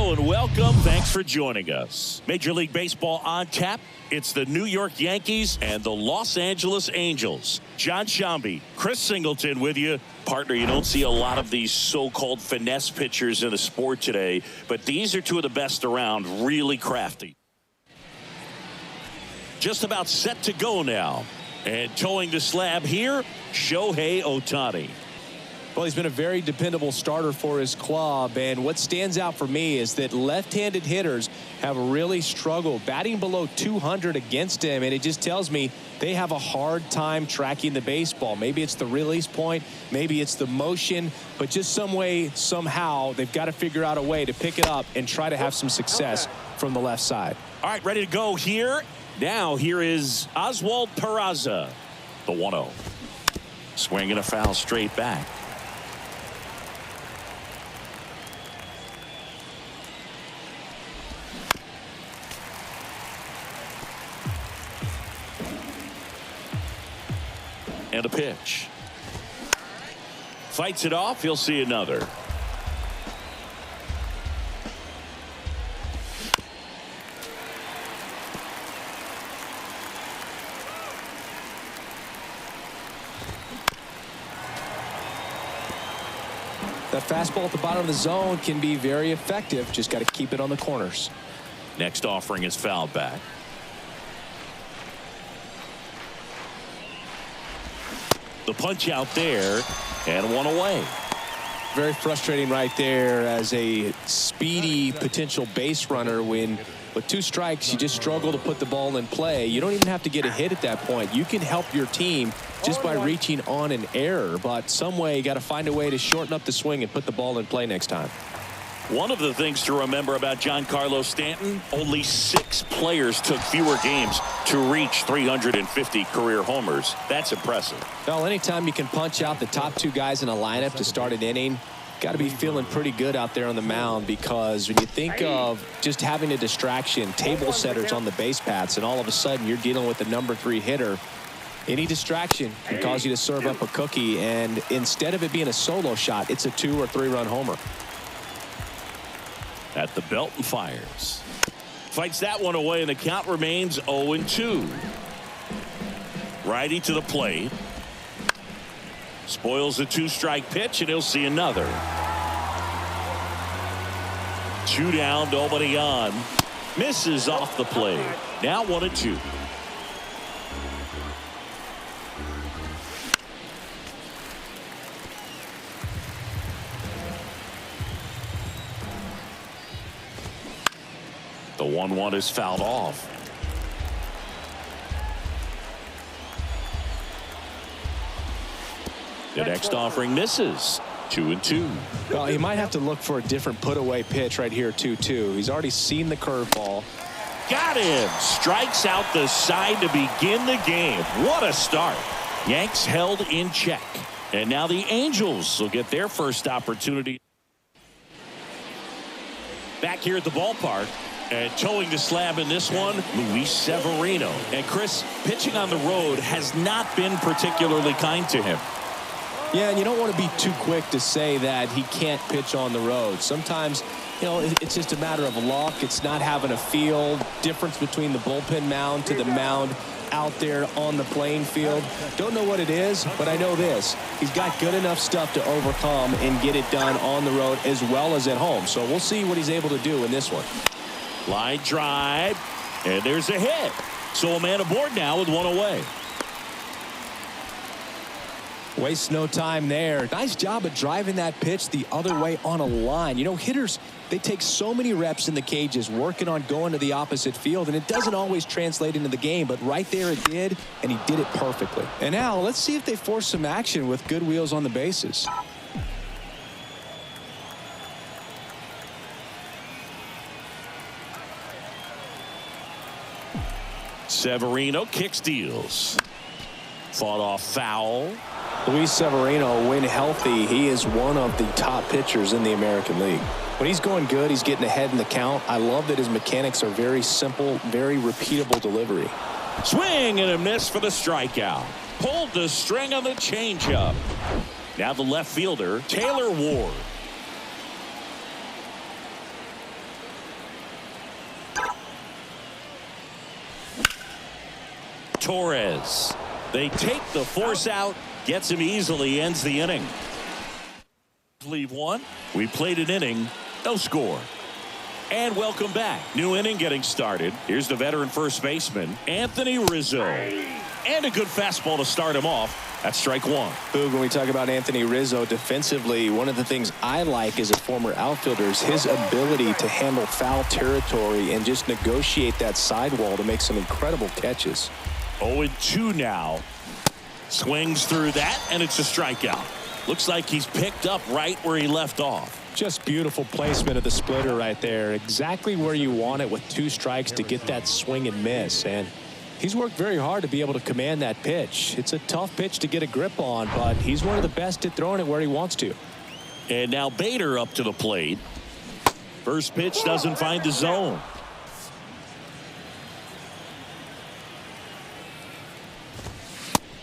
Hello and welcome. Thanks for joining us. Major League Baseball on tap. It's the New York Yankees and the Los Angeles Angels. John Shambi, Chris Singleton with you. Partner, you don't see a lot of these so-called finesse pitchers in the sport today, but these are two of the best around, really crafty. Just about set to go now. And towing the slab here, Shohei Ohtani. Well, he's been a very dependable starter for his club, and what stands out for me is that left-handed hitters have really struggled batting below 200 against him, and it just tells me they have a hard time tracking the baseball. Maybe it's the release point, maybe it's the motion, but just some way, somehow, they've got to figure out a way to pick it up and try to have some success from the left side. All right, ready to go here. Now, here is Oswald Peraza, the 1-0. Swinging a foul straight back. And a pitch. Fights it off. He'll see another. That fastball at the bottom of the zone can be very effective. Just got to keep it on the corners. Next offering is fouled back. The punch out there, and one away. Very frustrating right there as a speedy potential base runner when with 2 strikes you just struggle to put the ball in play. You don't even have to get a hit at that point. You can help your team just by reaching on an error, but some way you got to find a way to shorten up the swing and put the ball in play next time. One of the things to remember about Giancarlo Stanton, only 6 players took fewer games to reach 350 career homers. That's impressive. Well, anytime you can punch out the top 2 guys in a lineup to start an inning, got to be feeling pretty good out there on the mound, because when you think of just having a distraction, table setters on the base paths, and all of a sudden you're dealing with the number 3 hitter, any distraction can cause you to serve up a cookie, and instead of it being a solo shot, it's a 2 or 3 run homer. At the belt and fires. Fights that one away, and the count remains 0-2. Righty to the plate. Spoils the 2-strike pitch, and he'll see another. 2 down, nobody on. Misses off the plate. Now 1-2. The 1-1 is fouled off. The next offering misses. 2-2. Well, he might have to look for a different put-away pitch right here, 2-2. He's already seen the curveball. Got him. Strikes out the side to begin the game. What a start. Yanks held in check. And now the Angels will get their first opportunity. Back here at the ballpark. And towing the slab in this one, Luis Severino. And Chris, pitching on the road has not been particularly kind to him. Yeah, and you don't want to be too quick to say that he can't pitch on the road. Sometimes, you know, it's just a matter of luck. It's not having a feel. Difference between the bullpen mound to the mound out there on the playing field. Don't know what it is, but I know this. He's got good enough stuff to overcome and get it done on the road as well as at home. So we'll see what he's able to do in this one. Line drive, and there's a hit. So a man aboard now with 1 away. Waste no time there. Nice job of driving that pitch the other way on a line. You know, hitters, they take so many reps in the cages working on going to the opposite field, and it doesn't always translate into the game, but right there it did, and he did it perfectly. And now let's see if they force some action with good wheels on the bases. Severino kick steals. Fought off foul. Luis Severino, when healthy, he is one of the top pitchers in the American League. When he's going good, he's getting ahead in the count. I love that his mechanics are very simple, very repeatable delivery. Swing and a miss for the strikeout. Pulled the string on the changeup. Now the left fielder, Taylor Ward. Torres. They take the force out. Gets him easily. Ends the inning. Leave one. We played an inning. No score. And welcome back. New inning getting started. Here's the veteran first baseman, Anthony Rizzo. And a good fastball to start him off. That's strike one. Boog, when we talk about Anthony Rizzo defensively, one of the things I like as a former outfielder is his ability to handle foul territory and just negotiate that sidewall to make some incredible catches. 0-2 now. Swings through that, and it's a strikeout. Looks like he's picked up right where he left off. Just beautiful placement of the splitter right there. Exactly where you want it with 2 strikes to get that swing and miss. And he's worked very hard to be able to command that pitch. It's a tough pitch to get a grip on, but he's one of the best at throwing it where he wants to. And now Bader up to the plate. First pitch doesn't find the zone.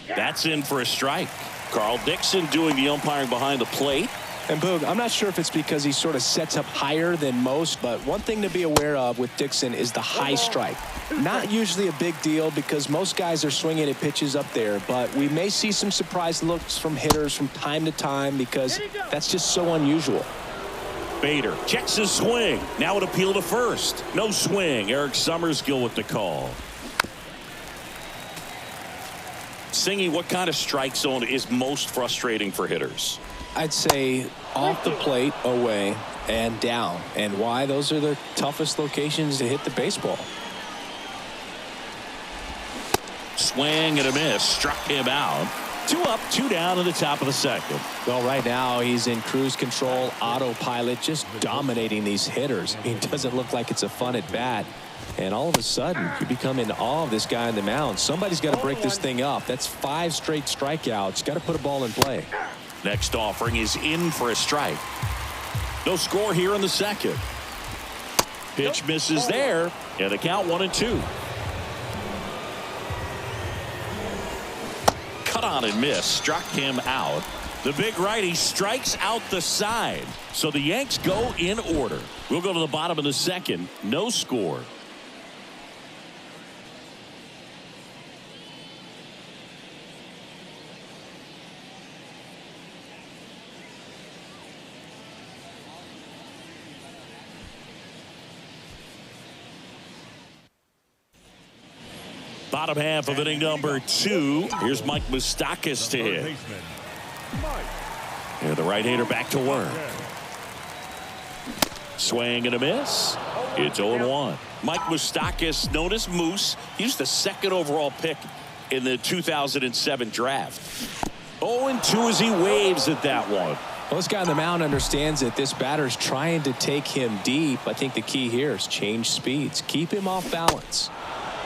That's in for a strike. Carl Dixon doing the umpiring behind the plate. And Boog, I'm not sure if it's because he sort of sets up higher than most, but one thing to be aware of with Dixon is the high strike. Not usually a big deal because most guys are swinging at pitches up there, but we may see some surprise looks from hitters from time to time because that's just so unusual. Bader checks his swing. Now an appeal to first. No swing. Eric Summerskill with the call. Singy, what kind of strike zone is most frustrating for hitters? I'd say off the plate, away, and down. And why? Those are the toughest locations to hit the baseball. Swing and a miss. Struck him out. 2 up, 2 down in the top of the second. Well, right now he's in cruise control, autopilot, just dominating these hitters. He doesn't look like it's a fun at bat. And all of a sudden, you become in awe of this guy on the mound. Somebody's got to break this thing up. That's 5 straight strikeouts. Got to put a ball in play. Next offering is in for a strike. No score here in the second. Pitch misses there, and the count 1-2. Cut on and miss. Struck him out. The big righty strikes out the side. So the Yanks go in order. We'll go to the bottom of the second. No score. Bottom half of inning number 2. Here's Mike Moustakas to hit. And the right-hander back to work. Swing and a miss. It's 0-1. Mike Moustakas, known as Moose. He was the 2nd overall pick in the 2007 draft. 0-2 as he waves at that one. Well, this guy on the mound understands that this batter's trying to take him deep. I think the key here is change speeds. Keep him off balance.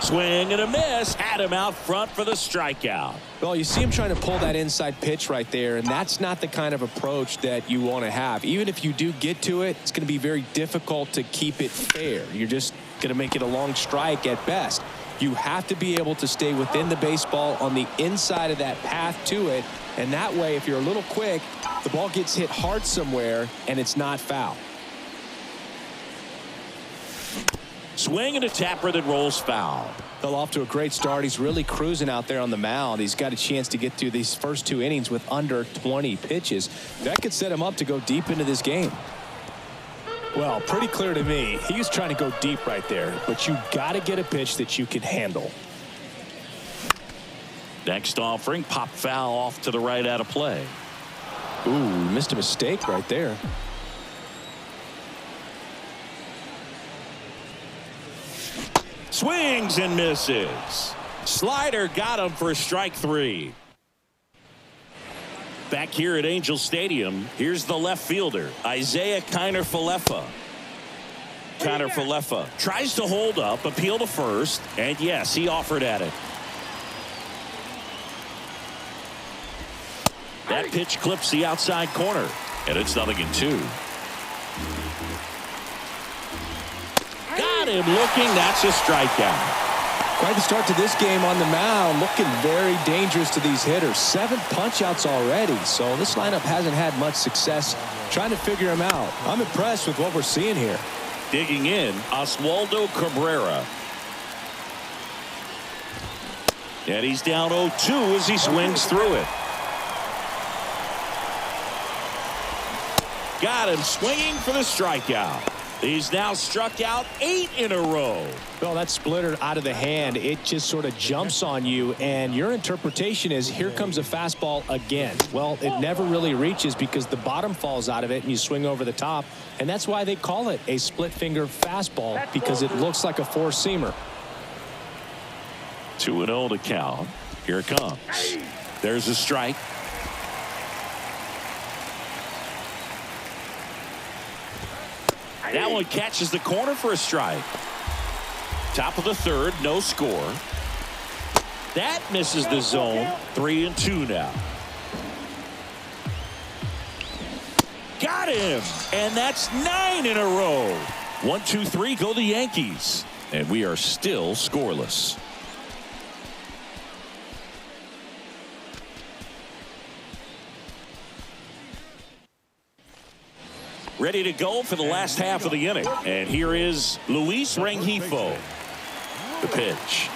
Swing and a miss. Had him out front for the strikeout. Well, you see him trying to pull that inside pitch right there, and that's not the kind of approach that you want to have. Even if you do get to it, it's going to be very difficult to keep it fair. You're just going to make it a long strike at best. You have to be able to stay within the baseball on the inside of that path to it, and that way, if you're a little quick, the ball gets hit hard somewhere, and it's not foul. Swing and a tapper that rolls foul. Well, off to a great start. He's really cruising out there on the mound. He's got a chance to get through these first 2 innings with under 20 pitches. That could set him up to go deep into this game. Well, pretty clear to me. He was trying to go deep right there, but you got to get a pitch that you can handle. Next offering, pop foul off to the right out of play. Ooh, missed a mistake right there. Swings and misses. Slider got him for strike 3. Back here at Angel Stadium, here's the left fielder, Isaiah Kiner-Falefa. Kiner-Falefa tries to hold up, appeal to first, and yes, he offered at it. That pitch clips the outside corner, and it's 0-2. Got him looking. That's a strikeout. Quite the start to this game on the mound. Looking very dangerous to these hitters. 7 punch-outs already. So this lineup hasn't had much success trying to figure him out. I'm impressed with what we're seeing here. Digging in, Oswaldo Cabrera. And he's down 0-2 as he swings through it. Got him swinging for the strikeout. He's now struck out 8 in a row. Well, that splitter out of the hand, it just sort of jumps on you, and your interpretation is here comes a fastball again. Well, it never really reaches because the bottom falls out of it and you swing over the top, and that's why they call it a split finger fastball, because it looks like a four-seamer. 2-0 to count. Here it comes. There's a strike. That one catches the corner for a strike. Top of the third, no score. That misses the zone. 3-2 now. Got him, and that's 9 in a row. 1-2-3 go the Yankees, and we are still scoreless. Ready to go for the last half of the inning. And here is Luis Rengifo. The pitch.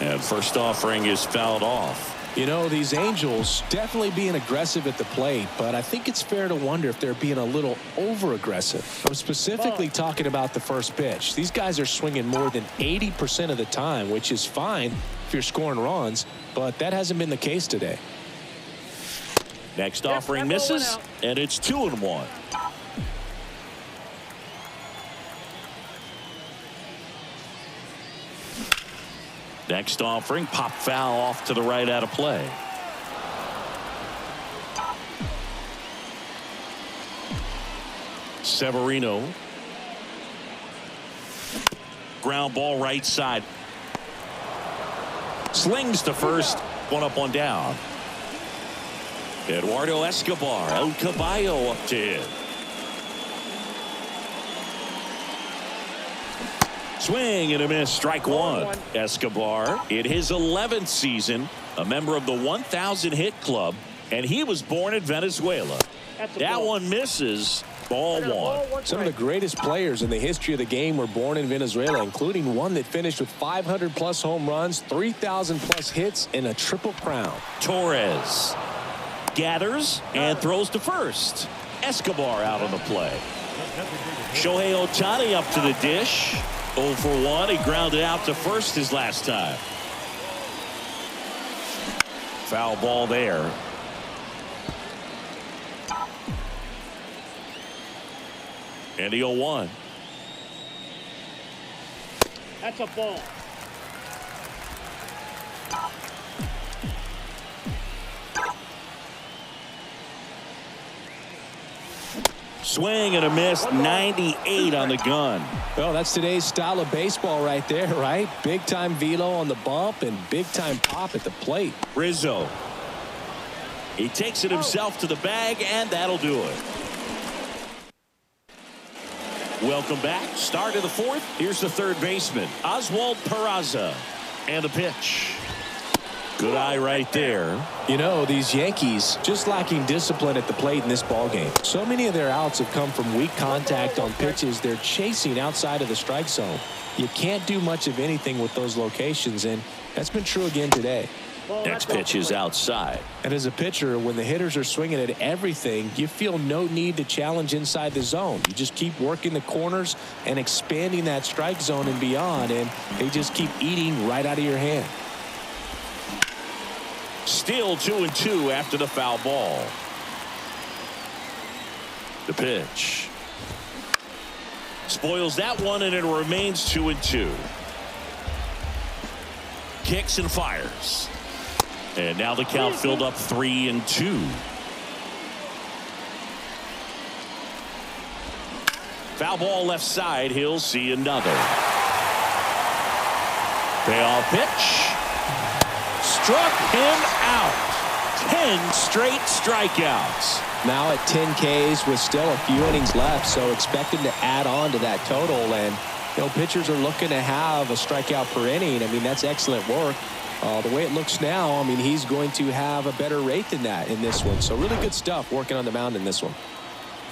And first offering is fouled off. You know, these Angels definitely being aggressive at the plate, but I think it's fair to wonder if they're being a little over-aggressive. I'm specifically talking about the first pitch. These guys are swinging more than 80% of the time, which is fine if you're scoring runs, but that hasn't been the case today. Next offering misses, and it's 2-1. Next offering, pop foul off to the right out of play. Severino. Ground ball right side. Slings to first, one up, one down. Eduardo Escobar, El Caballo up to him. Swing and a miss, strike one. Escobar in his 11th season, a member of the 1,000 hit club, and he was born in Venezuela. That one misses, ball one. Some of the greatest players in the history of the game were born in Venezuela, including one that finished with 500+ home runs, 3,000+ hits, and a triple crown. Torres gathers and throws to first. Escobar out on the play. Shohei Ohtani up to the dish. 0 for 1. He grounded out to first his last time. Foul ball there. And the 0-1. That's a ball. Swing and a miss, 98 on the gun. Well, that's today's style of baseball right there, right? Big time velo on the bump and big time pop at the plate. Rizzo. He takes it himself to the bag, and that'll do it. Welcome back. Start of the fourth. Here's the third baseman, Oswald Peraza. And the pitch. Good eye right there. You know, these Yankees just lacking discipline at the plate in this ballgame. So many of their outs have come from weak contact on pitches they're chasing outside of the strike zone. You can't do much of anything with those locations, and that's been true again today. Next pitch is outside. And as a pitcher, when the hitters are swinging at everything, you feel no need to challenge inside the zone. You just keep working the corners and expanding that strike zone and beyond, and they just keep eating right out of your hand. Still 2-2 after the foul ball. The pitch. Spoils that one, and it remains 2-2. Kicks and fires. And now the count filled up 3-2. Foul ball left side. He'll see another. Payoff pitch. Struck him out. 10 straight strikeouts. Now at 10 Ks with still a few innings left, so expect him to add on to that total. And, you know, pitchers are looking to have a strikeout per inning. I mean, that's excellent work. The way it looks now, I mean, he's going to have a better rate than that in this one. So really good stuff working on the mound in this one.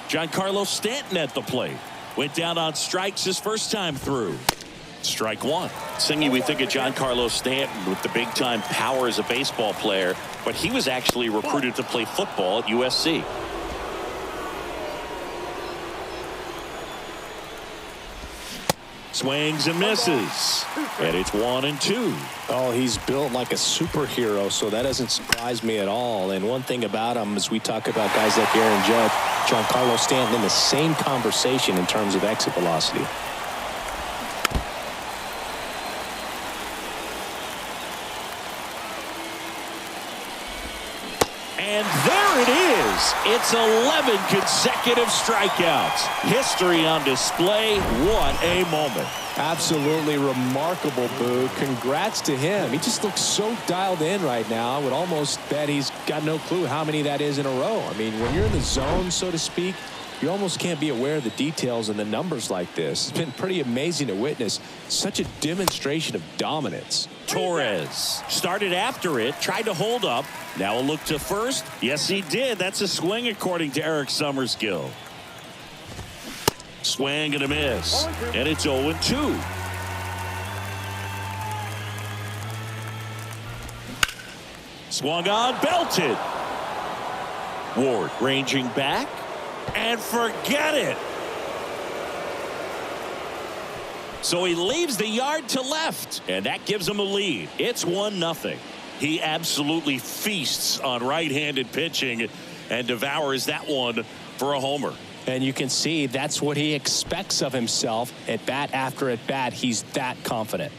Giancarlo Stanton at the plate. Went down on strikes his first time through. Strike one. Singy, we think of Giancarlo Stanton with the big-time power as a baseball player, but he was actually recruited to play football at USC. Swings and misses. And it's 1-2. Oh, he's built like a superhero, so that doesn't surprise me at all. And one thing about him is we talk about guys like Aaron Judge, Giancarlo Stanton in the same conversation in terms of exit velocity. And there it is. It's 11 consecutive strikeouts. History on display. What a moment. Absolutely remarkable, Boo. Congrats to him. He just looks so dialed in right now. I would almost bet he's got no clue how many that is in a row. I mean, when you're in the zone, so to speak, you almost can't be aware of the details and the numbers like this. It's been pretty amazing to witness such a demonstration of dominance. Torres started after it, tried to hold up. Now a look to first. Yes, he did. That's a swing, according to Eric Summerskill. Swing and a miss. And it's 0-2. Swung on, belted. Ward ranging back. And forget it. So he leaves the yard to left, and that gives him a lead. It's 1-0. He absolutely feasts on right-handed pitching and devours that one for a homer. And you can see that's what he expects of himself at bat after at bat. He's that confident.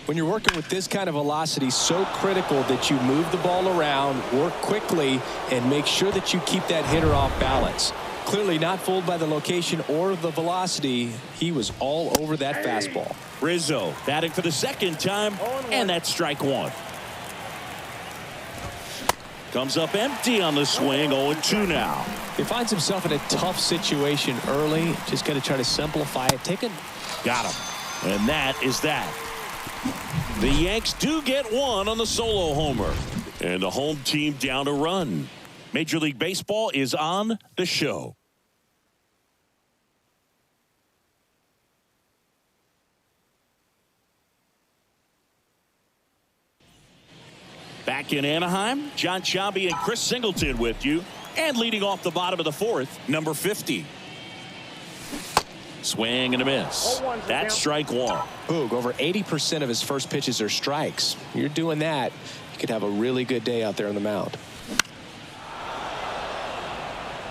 When you're working with this kind of velocity, so critical that you move the ball around, work quickly, and make sure that you keep that hitter off balance. Clearly not fooled by the location or the velocity. He was all over that fastball. Rizzo batting for the second time, and that's strike one. Comes up empty on the swing, 0-2 now. He finds himself in a tough situation early. Just got to try to simplify it. Take it. Got him. And that is that. The Yanks do get one on the solo homer. And the home team down a run. Major League Baseball is on the show. Back in Anaheim, John Sciambi and Chris Singleton with you. And leading off the bottom of the fourth, number 50. Swing and a miss. That's strike one. Boog, over 80% of his first pitches are strikes. You're doing that, you could have a really good day out there on the mound.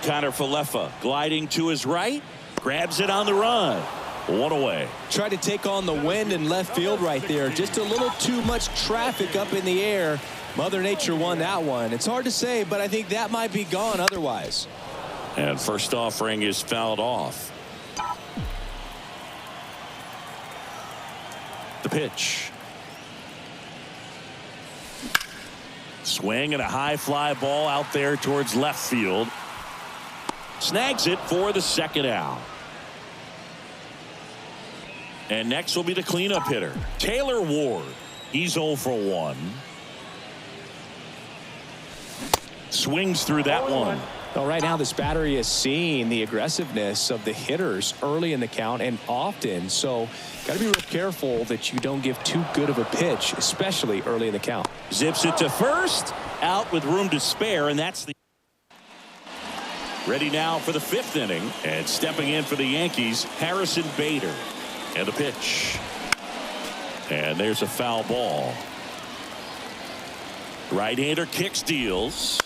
Connor Falefa gliding to his right, grabs it on the run. One away. Tried to take on the wind in left field right there. Just a little too much traffic up in the air. Mother Nature won that one. It's hard to say, but I think that might be gone otherwise. And first offering is fouled off. The pitch. Swing and a high fly ball out there towards left field. Snags it for the second out. And next will be the cleanup hitter, Taylor Ward. He's 0 for 1. Swings through that one. Well, right now this battery is seeing the aggressiveness of the hitters early in the count and often. So got to be real careful that you don't give too good of a pitch, especially early in the count. Zips it to first, out with room to spare, and that's the ready now for the 5th inning. And stepping in for the Yankees, Harrison Bader. And the pitch. And there's a foul ball. Right-hander kicks, deals.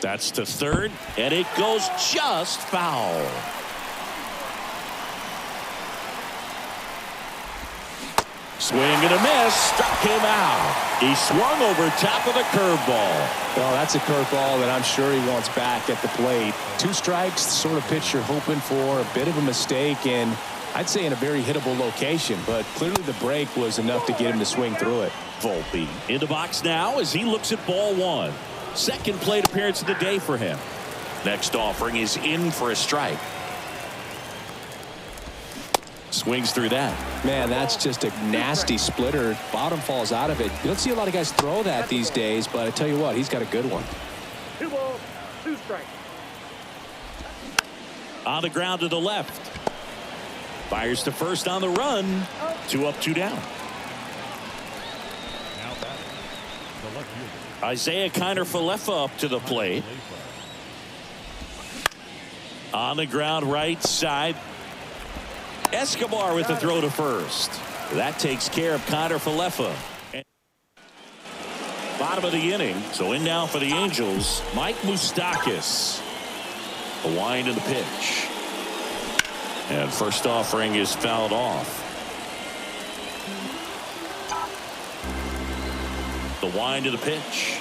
That's to third, and it goes just foul. Swing and a miss, struck him out. He swung over top of the curveball. Well, that's a curveball that I'm sure he wants back at the plate. 2 strikes, the sort of pitch you're hoping for. A bit of a mistake, and I'd say in a very hittable location, but clearly the break was enough to get him to swing through it. Volpe in the box now as he looks at ball 1. Second plate appearance of the day for him. Next offering is in for a strike. Swings through that. Man, that's just a nasty splitter. Bottom falls out of it. You don't see a lot of guys throw that these days, but I tell you what, he's got a good one. 2 balls, 2 strikes. On the ground to the left. Fires to first on the run. 2 up, 2 down. Isaiah Kiner-Falefa up to the plate. On the ground right side. Escobar with the throw to first. That takes care of Kiner-Falefa. Bottom of the inning. So in now for the Angels, Mike Moustakas. A wind of the pitch. And first offering is fouled off. The wind of the pitch.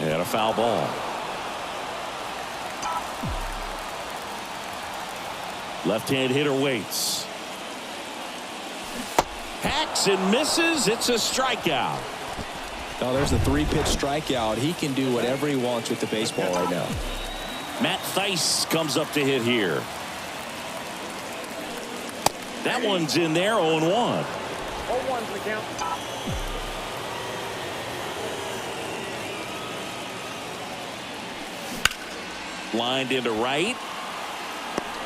And a foul ball. Left-hand hitter waits. Hacks and misses. It's a strikeout. Oh, there's the 3-pitch strikeout. He can do whatever he wants with the baseball right now. Matt Thaiss comes up to hit here. That one's in there, 0-1. 0-1's the count. Lined into right.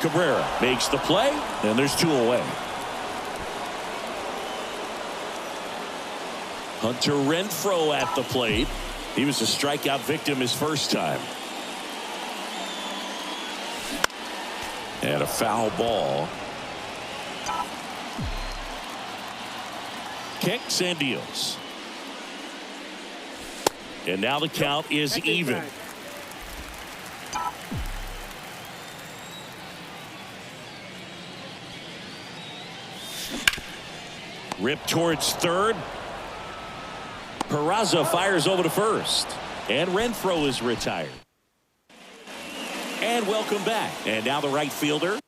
Cabrera makes the play, and there's 2 away. Hunter Renfroe at the plate. He was a strikeout victim his first time. And a foul ball. Kicks and deals. And now the count is even. Rip towards third. Peraza fires over to first. And Renfroe is retired. And welcome back. And now the right fielder.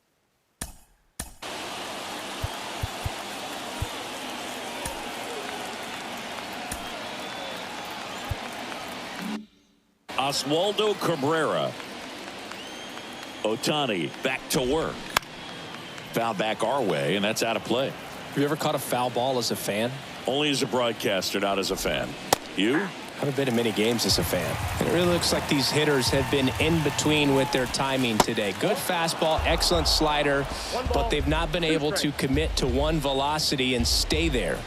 Oswaldo Cabrera. Ohtani back to work. Foul back our way, and that's out of play. Have you ever caught a foul ball as a fan? Only as a broadcaster, not as a fan. You? I haven't been to many games as a fan. And it really looks like these hitters have been in between with their timing today. Good fastball, excellent slider, but they've not been able to commit to one velocity and stay there.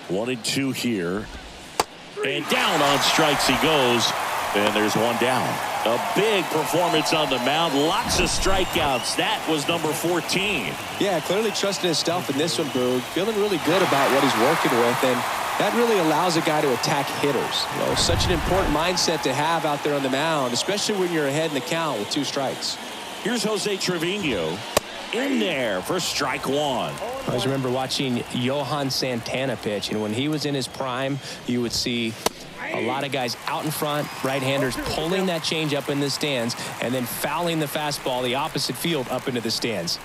1-2 here. And down on strikes he goes. And there's 1 down. A big performance on the mound. Lots of strikeouts. That was number 14. Yeah, clearly trusting his stuff in this one, Boog. Feeling really good about what he's working with. And that really allows a guy to attack hitters. You know, such an important mindset to have out there on the mound, especially when you're ahead in the count with 2 strikes. Here's Jose Trevino in there for strike 1. I always remember watching Johan Santana pitch, and when he was in his prime, you would see a lot of guys out in front, right-handers pulling that change up in the stands and then fouling the fastball the opposite field up into the stands.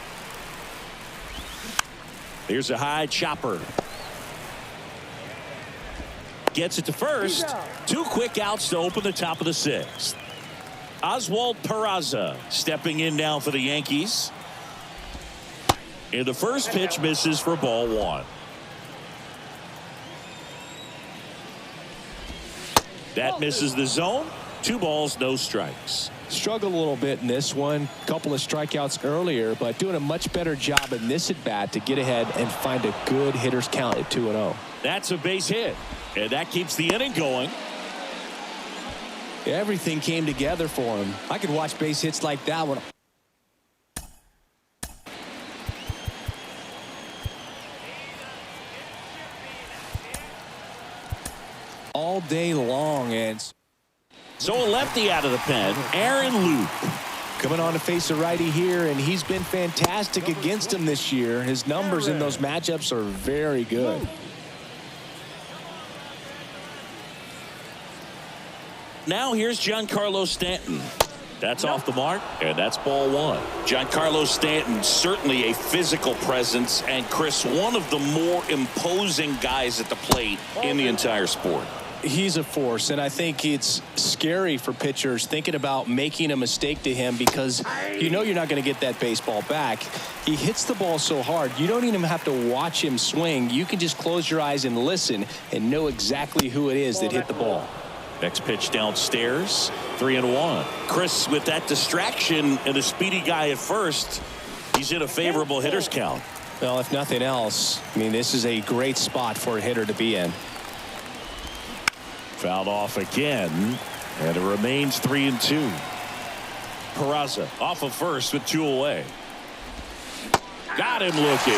Here's a high chopper. Gets it to first. 2 quick outs to open the top of the 6th. Oswald Peraza stepping in now for the Yankees. And the first pitch misses for ball 1. That misses the zone. 2 balls, no strikes. Struggled a little bit in this one. Couple of strikeouts earlier, but doing a much better job in this at bat to get ahead and find a good hitter's count at 2-0. That's a base hit, and that keeps the inning going. Everything came together for him. I could watch base hits like that one all day long. And so a lefty out of the pen, Aaron Loop. Coming on to face a righty here, and he's been fantastic against him this year. His numbers in those matchups are very good. Now here's Giancarlo Stanton. That's off the mark, and that's ball 1. Giancarlo Stanton, certainly a physical presence, and Chris, one of the more imposing guys at the plate in the entire sport. He's a force, and I think it's scary for pitchers thinking about making a mistake to him because you know you're not going to get that baseball back. He hits the ball so hard, you don't even have to watch him swing. You can just close your eyes and listen and know exactly who it is that hit the ball. Next pitch downstairs. 3-1. Chris, with that distraction and a speedy guy at first, he's in a favorable hitter's count. Well, if nothing else, I mean, this is a great spot for a hitter to be in. Fouled off again, and it remains 3-2. Peraza off of first with 2 away. Got him looking.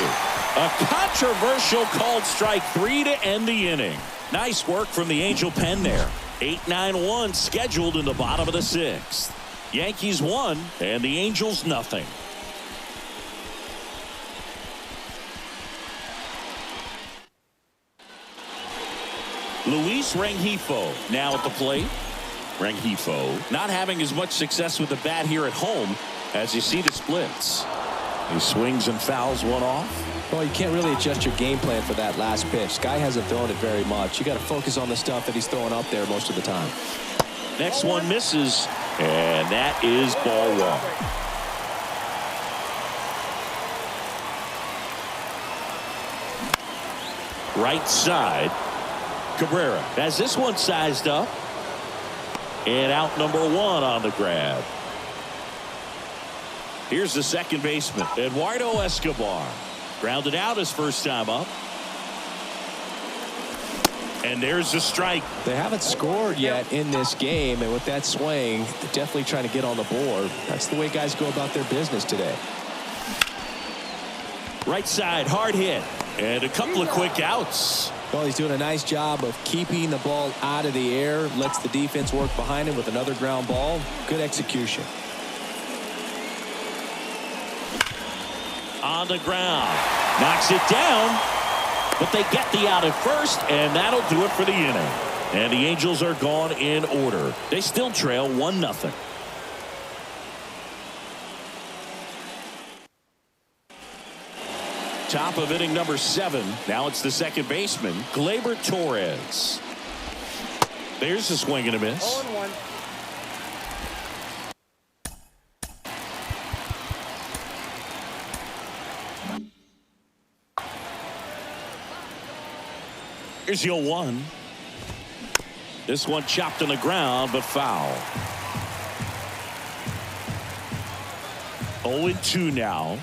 A controversial called strike 3 to end the inning. Nice work from the Angel pen there. 8-9-1 scheduled in the bottom of the 6th. Yankees won and the Angels nothing. Luis Rengifo now at the plate. Rengifo not having as much success with the bat here at home as you see the splits. He swings and fouls one off. Well, you can't really adjust your game plan for that last pitch. Guy hasn't thrown it very much. You got to focus on the stuff that he's throwing up there most of the time. Next one misses, and that is ball 1. Right side. Cabrera has this one sized up. And out number 1 on the grab. Here's the second baseman, Eduardo Escobar. Grounded out his first time up. And there's the strike. They haven't scored yet in this game, and with that swing, they're definitely trying to get on the board. That's the way guys go about their business today. Right side, hard hit. And a couple of quick outs. Well, he's doing a nice job of keeping the ball out of the air, lets the defense work behind him with another ground ball. Good execution. On the ground. Knocks it down. But they get the out at first, and that'll do it for the inning. And the Angels are gone in order. They still trail 1-0. Top of inning number 7. Now it's the second baseman, Gleyber Torres. There's a swing and a miss. 0-1. Here's 0-1. This one chopped on the ground, but foul. 0-2 now.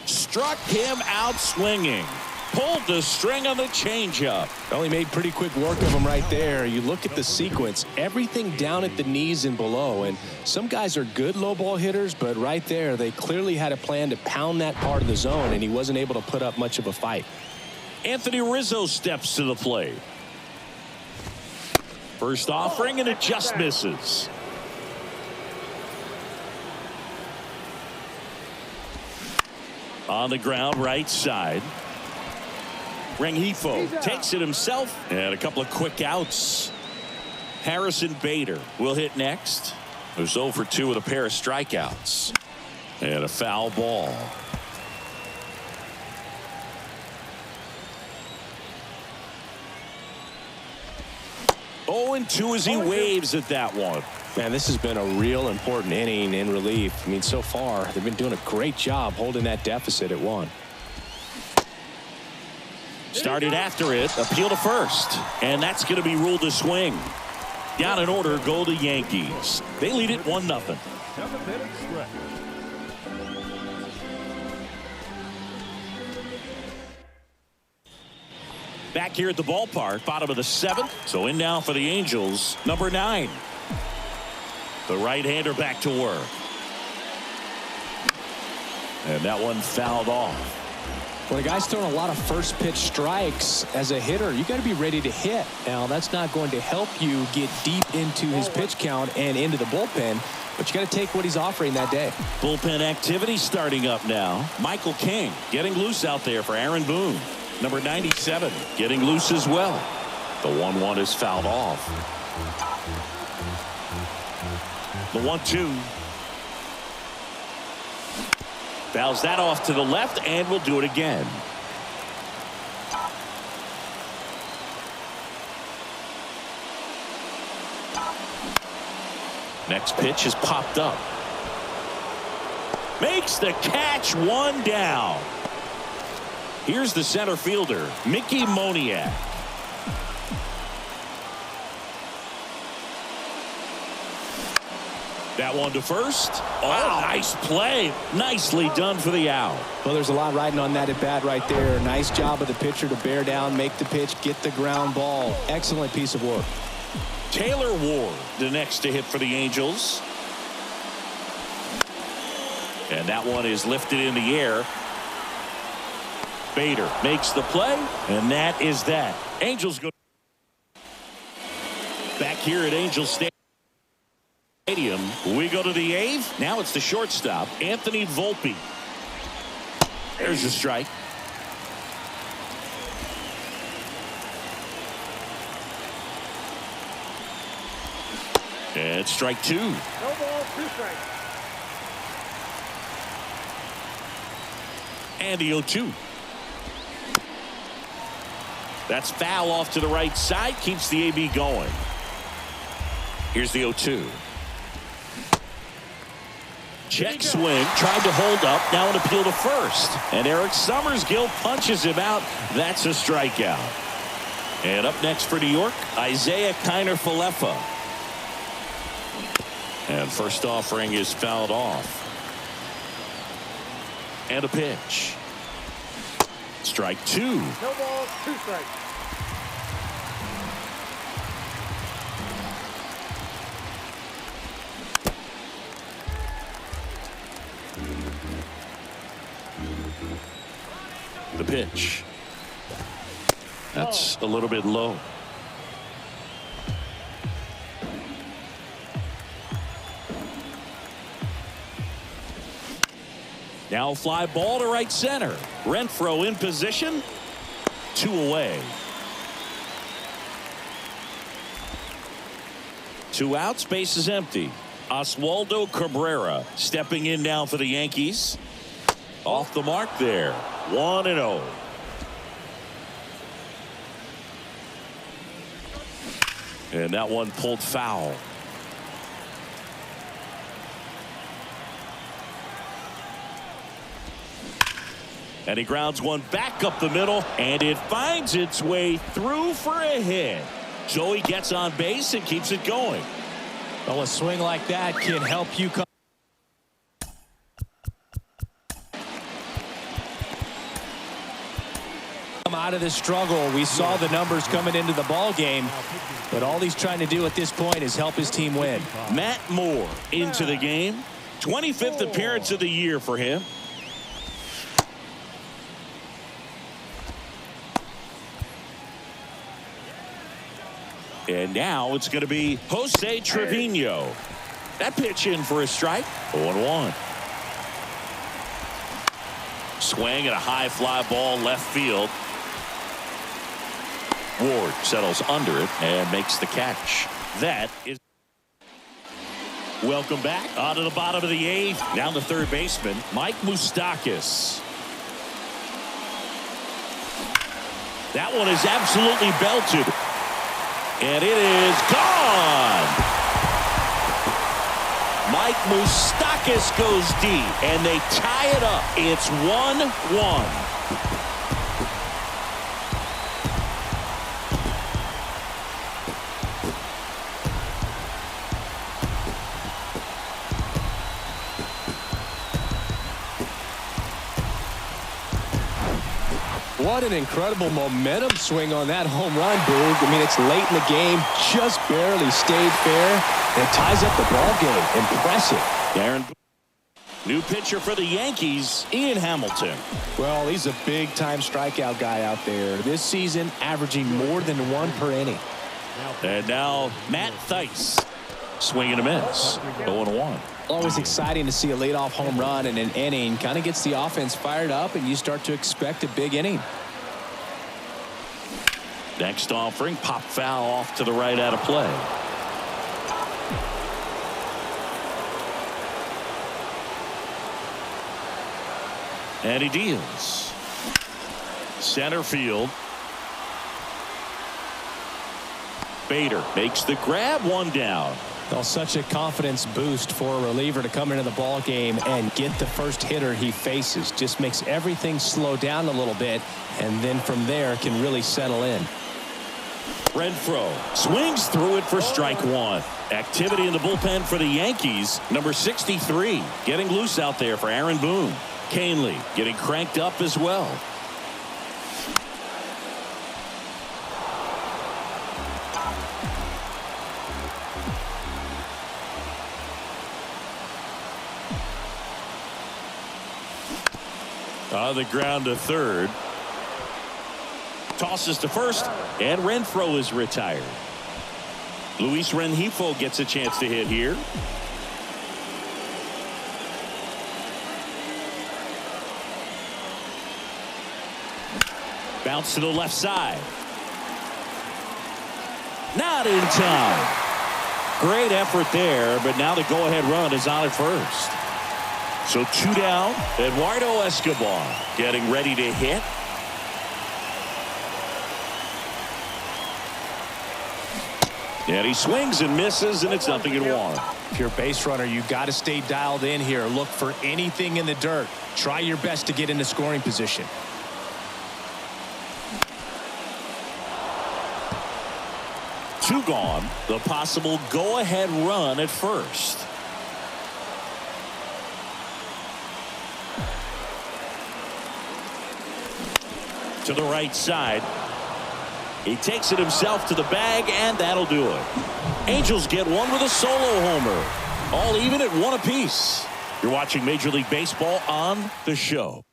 Struck him out swinging. Pulled the string on the changeup. Well, he made pretty quick work of him right there. You look at the sequence, everything down at the knees and below. And some guys are good low ball hitters, but right there, they clearly had a plan to pound that part of the zone, and he wasn't able to put up much of a fight. Anthony Rizzo steps to the plate. First offering, and it just misses. On the ground, right side. Rengifo takes it himself, and a couple of quick outs. Harrison Bader will hit next. Who's 0 for 2 with a pair of strikeouts. And a foul ball. Oh, and 2 as he waves at that one. Man, this has been a real important inning in relief. I mean, so far, they've been doing a great job holding that deficit at 1. Started after it, appeal to first. And that's going to be ruled a swing. Down in order go the Yankees. They lead it 1-0. Back here at the ballpark, bottom of the 7th. So in now for the Angels, number 9. The right-hander back to work. And that one fouled off. When a guy's throwing a lot of first pitch strikes as a hitter, you got to be ready to hit. Now, that's not going to help you get deep into his pitch count and into the bullpen, but you got to take what he's offering that day. Bullpen activity starting up now. Michael King getting loose out there for Aaron Boone. Number 97 getting loose as well. The 1-1 is fouled off. The 1-2. Fouls that off to the left, and we'll do it again. Next pitch is popped up. Makes the catch, 1 down. Here's the center fielder, Mickey Moniak. That one to first. Oh, nice play. Nicely done for the out. Well, there's a lot riding on that at bat right there. Nice job of the pitcher to bear down, make the pitch, get the ground ball. Excellent piece of work. Taylor Ward, the next to hit for the Angels. And that one is lifted in the air. Bader makes the play, and that is that. Angels go back here at Angels Stadium. We go to the eighth. Now it's the shortstop, Anthony Volpe. There's a strike. And strike two. No ball, 2 strikes. And the 0-2. That's foul off to the right side. Keeps the AB going. Here's the 0-2. Check swing. Tried to hold up. Now an appeal to first. And Eric Summersgill punches him out. That's a strikeout. And up next for New York, Isaiah Kiner-Falefa. And first offering is fouled off. And a pitch. Strike two. No ball, 2 strikes. The pitch. That's a little bit low. Now fly ball to right center. Renfroe in position. 2 away. 2 outs. Base is empty. Oswaldo Cabrera stepping in now for the Yankees. Off the mark there. 1-0. And that one pulled foul. And he grounds one back up the middle, and it finds its way through for a hit. Joey gets on base and keeps it going. Well, a swing like that can help you come out of this struggle. We saw the numbers coming into the ball game, but all he's trying to do at this point is help his team win. Matt Moore into the game. 25th appearance of the year for him. And now it's going to be Jose Trevino. That pitch in for a strike. 0-1. Swing and a high fly ball left field. Ward settles under it and makes the catch. That is. Welcome back. On to the bottom of the 8th. Down the third baseman, Mike Moustakas. That one is absolutely belted. And it is gone. Mike Moustakas goes deep, and they tie it up. It's 1-1. What an incredible momentum swing on that home run, Boog. I mean, it's late in the game, just barely stayed fair, and ties up the ball game. Impressive. Darren, new pitcher for the Yankees, Ian Hamilton. Well, he's a big-time strikeout guy out there. This season, averaging more than 1 per inning. And now Matt Thaiss, swing and a miss. 0-1. Always exciting to see a leadoff home run in an inning. Kind of gets the offense fired up, and you start to expect a big inning. Next offering, pop foul off to the right out of play. And he deals. Center field. Bader makes the grab, 1 down. Well, such a confidence boost for a reliever to come into the ball game and get the first hitter he faces. Just makes everything slow down a little bit, and then from there can really settle in. Renfroe swings through it for strike one. Activity in the bullpen for the Yankees. Number 63 getting loose out there for Aaron Boone. Canely getting cranked up as well. On the ground to third. Tosses to first, and Renfroe is retired. Luis Rengifo gets a chance to hit here. Bounce to the left side. Not in time. Great effort there, but now the go-ahead run is on at first. So 2 down. Eduardo Escobar getting ready to hit. And he swings and misses, and it's 0-1. If you're a base runner, you got to stay dialed in here. Look for anything in the dirt. Try your best to get into scoring position. Two gone. The possible go-ahead run at first. To the right side. He takes it himself to the bag, and that'll do it. Angels get one with a solo homer. All even at 1 apiece. You're watching Major League Baseball on The Show.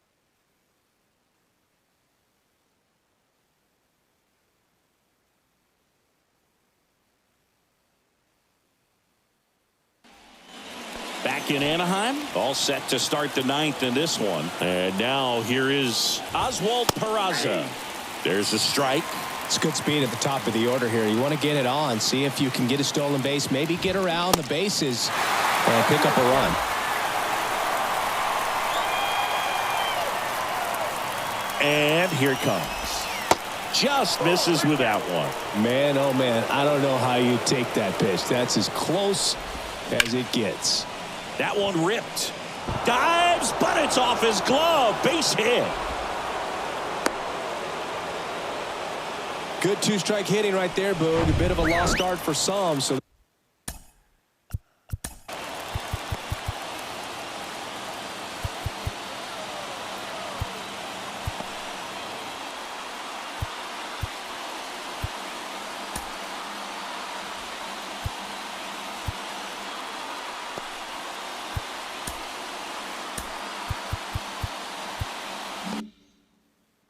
Back in Anaheim, all set to start the 9th in this one. And now here is Oswald Peraza. There's a strike. It's good speed at the top of the order here. You want to get it on, see if you can get a stolen base, maybe get around the bases and pick up a run. And here it comes. Just misses with that one. Man, oh man, I don't know how you take that pitch. That's as close as it gets. That one ripped. Dives, but it's off his glove. Base hit. Good two-strike hitting right there, Boog. A bit of a lost start for some. So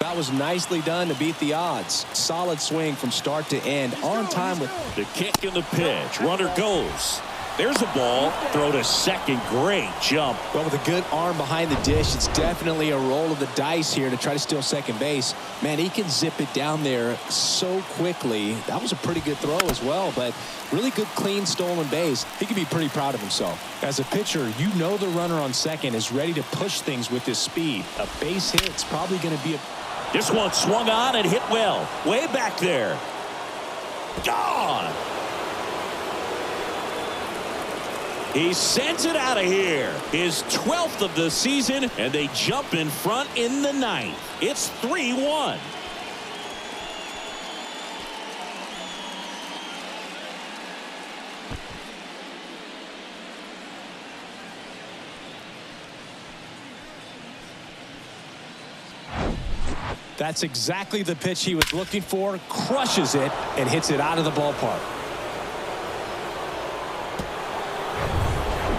that was nicely done to beat the odds. Solid swing from start to end. On time with the kick and the pitch. Runner goes. There's a ball. Throw to second. Great jump. Well, with a good arm behind the dish, it's definitely a roll of the dice here to try to steal second base. Man, he can zip it down there so quickly. That was a pretty good throw as well, but really good, clean, stolen base. He can be pretty proud of himself. As a pitcher, you know the runner on second is ready to push things with his speed. A base hit's probably going to be a... This one swung on and hit well. Way back there. Gone. He sends it out of here. His 12th of the season, and they jump in front in the 9th. It's 3-1. That's exactly the pitch he was looking for. Crushes it and hits it out of the ballpark.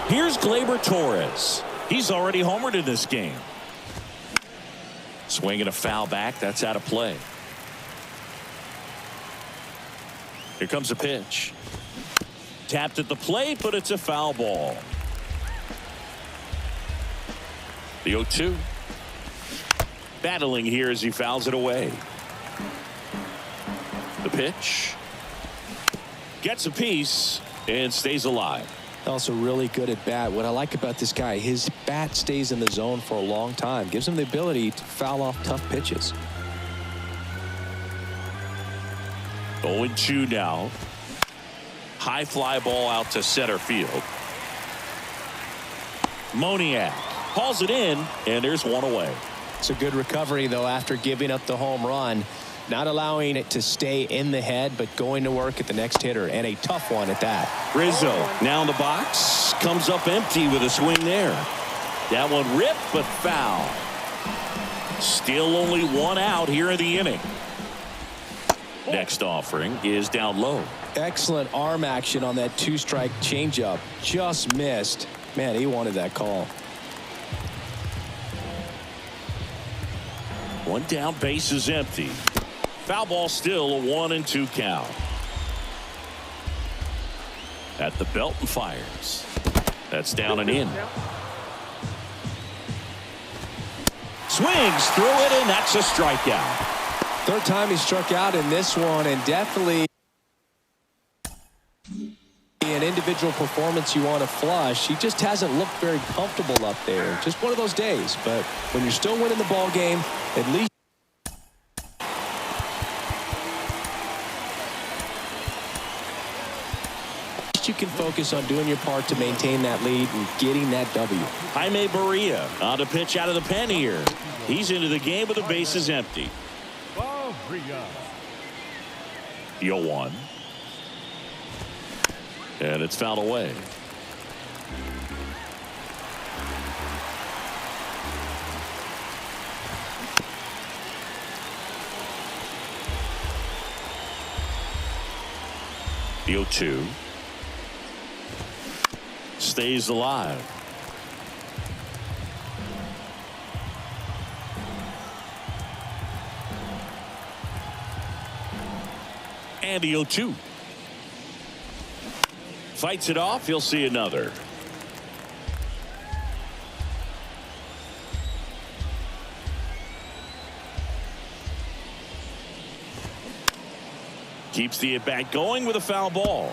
Here's Gleyber Torres. He's already homered in this game. Swinging a foul back. That's out of play. Here comes a pitch. Tapped at the plate, but it's a foul ball. The 0-2. Battling here as he fouls it away. The pitch. Gets a piece and stays alive. Also really good at bat. What I like about this guy, his bat stays in the zone for a long time. Gives him the ability to foul off tough pitches. 0-2 now. High fly ball out to center field. Moniak hauls it in, and there's one away. It's a good recovery, though, after giving up the home run. not allowing it to stay in the head, but going to work at the next hitter, and a tough one at that. Rizzo now in the box, comes up empty with a swing there. That one ripped, but foul. Still only one out here in the inning. Next offering is down low. Excellent arm action on that two-strike changeup. Just missed. Man, he wanted that call. One down, base is empty. Foul ball, still a 1-2 count. At the belt and fires. That's down and in. Swings through it, and that's a strikeout. Third time he struck out in this one, and definitely an individual performance you want to flush. He just hasn't looked very comfortable up there. Just one of those days. But when you're still winning the ball game, at least you can focus on doing your part to maintain that lead and getting that W. Jaime Barria on to pitch out of the pen here. He's into the game with the bases empty. The 0-1. And it's fouled away. The 0-2. Stays alive. And the 0-2. Fights it off. He'll see another. Keeps the at-bat going with a foul ball.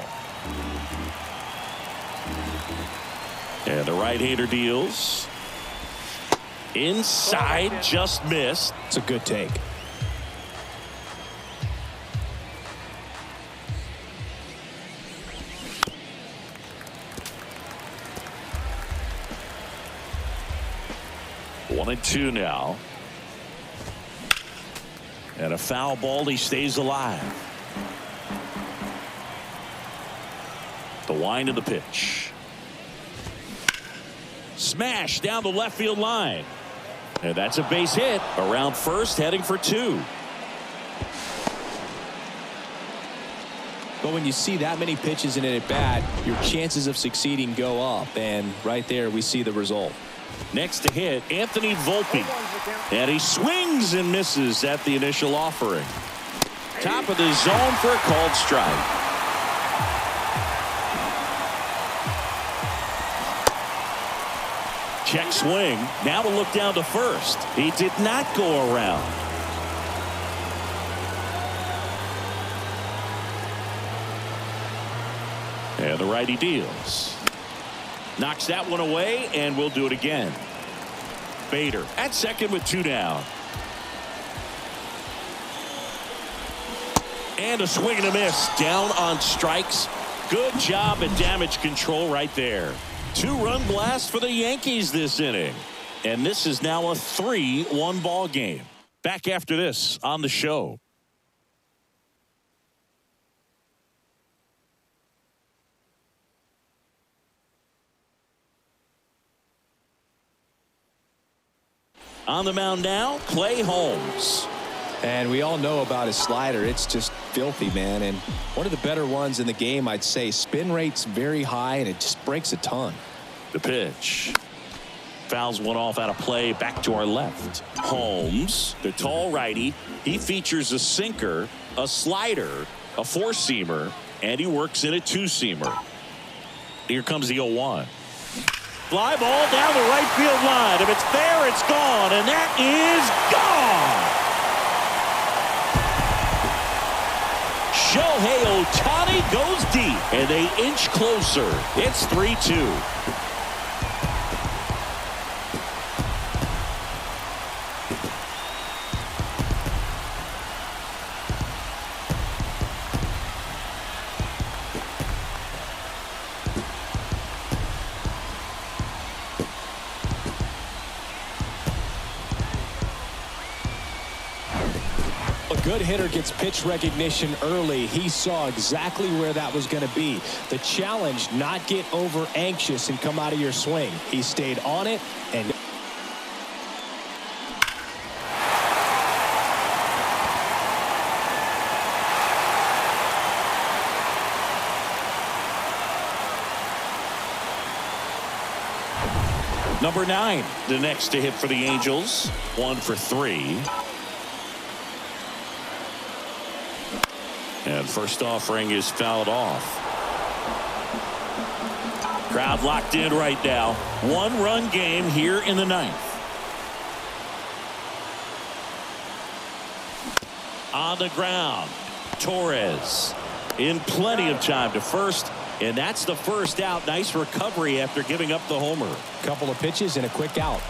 And the right-hander deals. Inside, just missed. It's a good take. One and two now. And a foul ball. He stays alive. The wind of the pitch. Smash down the left field line. And that's a base hit. Around first, heading for two. But when you see that many pitches in an at-bat, your chances of succeeding go up. And right there, we see the result. Next to hit, Anthony Volpe. And he swings and misses at the initial offering. Top of the zone for a called strike. Check swing. Now we'll look down to first. He did not go around. And the righty deals. Knocks that one away, and we'll do it again. Bader at second with two down. And a swing and a miss. Down on strikes. Good job at damage control right there. Two-run blast for the Yankees this inning. And this is now a 3-1 ball game. Back after this on the show. On the mound now, Clay Holmes. And we all know about his slider. It's just filthy, man. And one of the better ones in the game, I'd say. Spin rate's very high, and it just breaks a ton. The pitch. Fouls one off out of play, back to our left. Holmes, the tall righty. He features a sinker, a slider, a four-seamer, and he works in a two-seamer. Here comes the 0-1. Fly ball down the right field line. If it's there, it's gone, and that is gone. Shohei Ohtani goes deep, and they inch closer. It's 3-2. good hitter gets pitch recognition early. He saw exactly where that was going to be. The challenge, not get over anxious and come out of your swing. He stayed on it and Number 9, the next to hit for the Angels. 1 for 3. And first offering is fouled off. Crowd locked in right now. 1-run game here in the 9th. On the ground, Torres in plenty of time to first. And that's the first out. Nice recovery after giving up the homer. Couple of pitches and a quick out.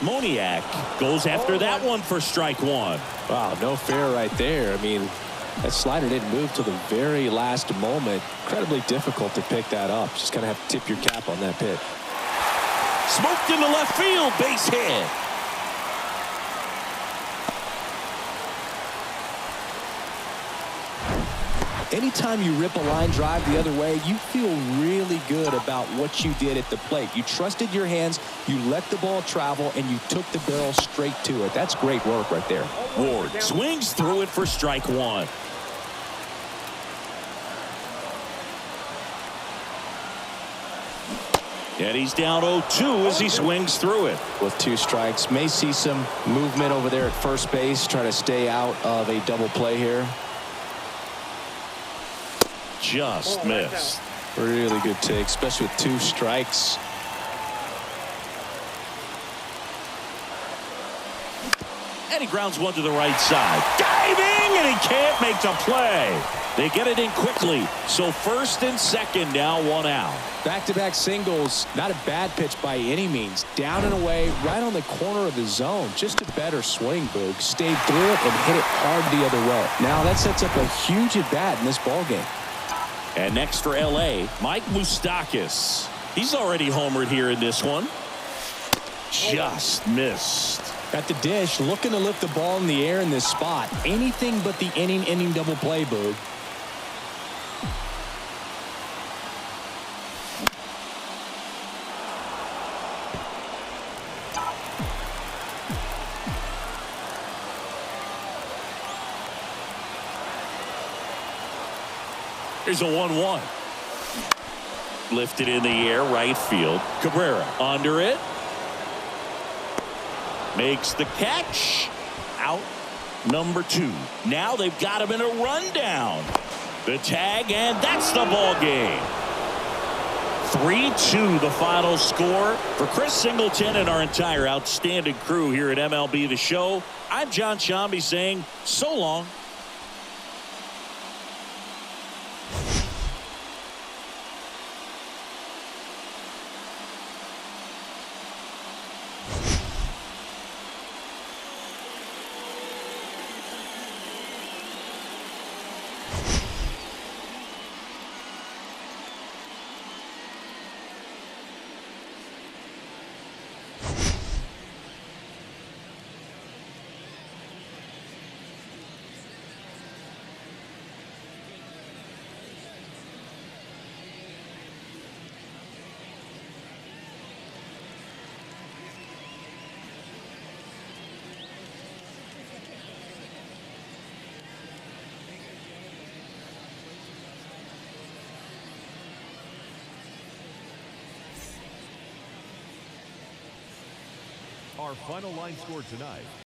Moniak goes after that one for strike 1. Wow, no fair right there. I mean, that slider didn't move till the very last moment. Incredibly difficult to pick that up. Just kind of have to tip your cap on that pitch. Smoked into left field, base hit. Anytime you rip a line drive the other way, you feel really good about what you did at the plate. You trusted your hands, you let the ball travel, and you took the barrel straight to it. That's great work right there. Ward swings through it for strike 1. And he's down 0-2 as he swings through it. With 2 strikes, may see some movement over there at first base, try to stay out of a double play here. Just missed. Really good take, especially with 2 strikes. And he grounds one to the right side. Diving, and he can't make the play. They get it in quickly. So first and second, now 1 out. Back-to-back singles, not a bad pitch by any means. Down and away, right on the corner of the zone. Just a better swing, Boog. Stayed through it and hit it hard the other way. Now that sets up a huge at-bat in this ballgame. And next for L.A., Mike Moustakas. He's already homered here in this one. Just missed. At the dish, looking to lift the ball in the air in this spot. Anything but the inning double play, Boog. Here's a 1-1. Lifted in the air, right field. Cabrera under it. Makes the catch. Out number 2. Now they've got him in a rundown. The tag, and that's the ball game. 3-2 the final score. For Chris Singleton and our entire outstanding crew here at MLB The Show, I'm John Shambi saying so long. Our final line score tonight